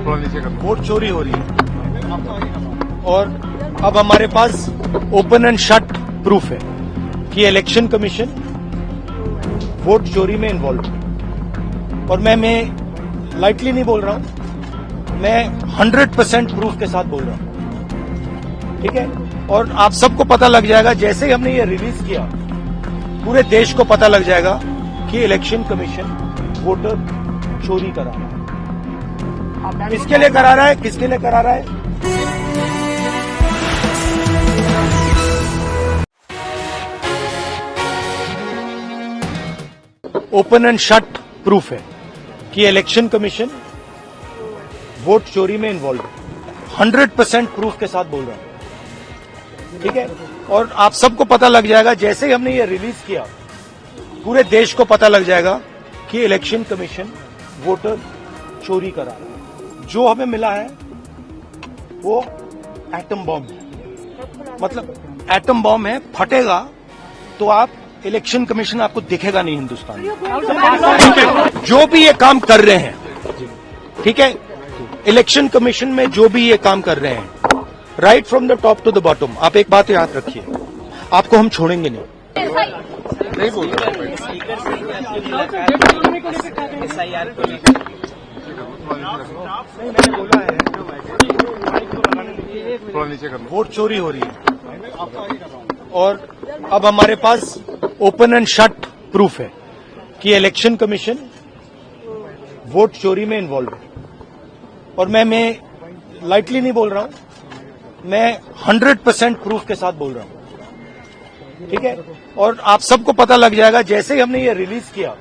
Vote चोरी हो रही है और अब हमारे पास ओपन एंड शट प्रूफ है कि इलेक्शन कमीशन वोट चोरी में इन्वॉल्व है। और मैं लाइटली नहीं बोल रहा हूं, मैं 100% प्रूफ के साथ बोल रहा हूं, ठीक है। और आप सबको पता लग जाएगा, जैसे ही हमने ये रिलीज किया पूरे देश को पता लग जाएगा कि इलेक्शन कमीशन वोटर चोरी करा रहा है। किसके लिए करा रहा है, किसके लिए करा रहा है? ओपन एंड शट प्रूफ है कि इलेक्शन कमीशन वोट चोरी में इन्वॉल्व है। 100% प्रूफ के साथ बोल रहा हूं, ठीक है। और आप सबको पता लग जाएगा, जैसे ही हमने ये रिलीज किया पूरे देश को पता लग जाएगा कि इलेक्शन कमीशन वोटर चोरी करा रहा है। जो हमें मिला है वो एटम बॉम्ब है, मतलब एटम बॉम्ब है, फटेगा तो आप इलेक्शन कमीशन आपको दिखेगा नहीं हिंदुस्तान में। जो भी ये काम कर रहे हैं, ठीक है, इलेक्शन कमीशन में जो भी ये काम कर रहे हैं, right from the top to the bottom, आप एक बात याद रखिए, आपको हम छोड़ेंगे नहीं। नहीं बोल मैंने बोला है वोट चोरी हो रही है और अब हमारे पास ओपन एंड शट प्रूफ है कि इलेक्शन कमीशन वोट चोरी में इन्वॉल्व है। और मैं लाइटली नहीं बोल रहा हूं, मैं 100% प्रूफ के साथ बोल रहा हूं, ठीक है। और आप सबको पता लग जाएगा, जैसे ही हमने ये रिलीज किया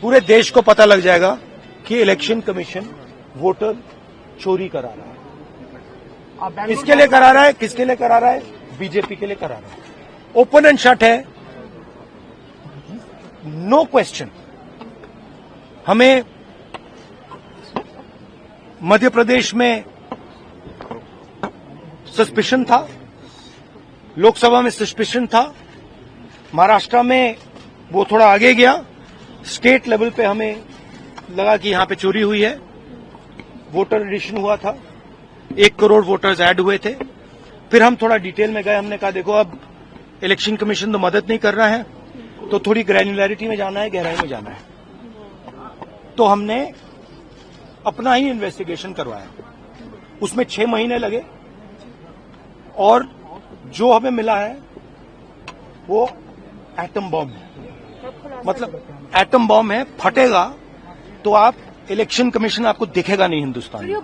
पूरे देश को पता लग जाएगा कि इलेक्शन कमीशन वोटर चोरी करा रहा है। किसके लिए करा रहा है, किसके लिए करा रहा है? बीजेपी के लिए करा रहा है। ओपन एंड शट है, नो क्वेश्चन। हमें मध्य प्रदेश में सस्पिशन था, लोकसभा में सस्पिशन था, महाराष्ट्र में वो थोड़ा आगे गया, स्टेट लेवल पे हमें लगा कि यहां पे चोरी हुई है। वोटर एडिशन हुआ था, 1 करोड़ वोटर्स ऐड हुए थे। फिर हम थोड़ा डिटेल में गए, हमने कहा देखो अब इलेक्शन कमीशन तो मदद नहीं कर रहा है, तो थोड़ी ग्रैन्युलैरिटी में जाना है, गहराई में जाना है। तो हमने अपना ही इन्वेस्टिगेशन करवाया, उसमें 6 महीने लगे और जो हमें मिला है वो एटम बॉम्ब है, मतलब एटम बॉम्ब है, फटेगा तो आप इलेक्शन कमीशन आपको दिखेगा नहीं हिंदुस्तान में।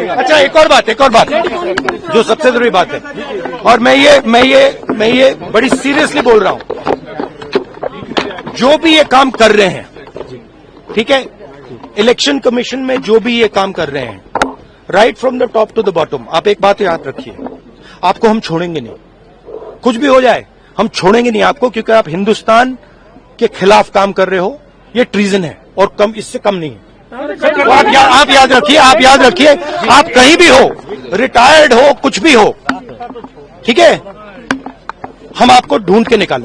अच्छा, एक और बात जो सबसे जरूरी बात है, और मैं ये बड़ी सीरियसली बोल रहा हूं, जो भी ये काम कर रहे हैं, ठीक है, इलेक्शन कमीशन में जो भी ये काम कर रहे हैं, right from the top to the bottom, आप एक बात याद रखिए, आपको हम छोड़ेंगे नहीं। कुछ भी हो जाए हम छोड़ेंगे नहीं आपको, क्योंकि आप हिंदुस्तान के खिलाफ काम कर रहे हो। ये ट्रीजन है और कम, इससे कम नहीं है। तो आप याद रखिए, आप कहीं भी हो, रिटायर्ड हो, कुछ भी हो, ठीक है, हम आपको ढूंढ के निकालेंगे।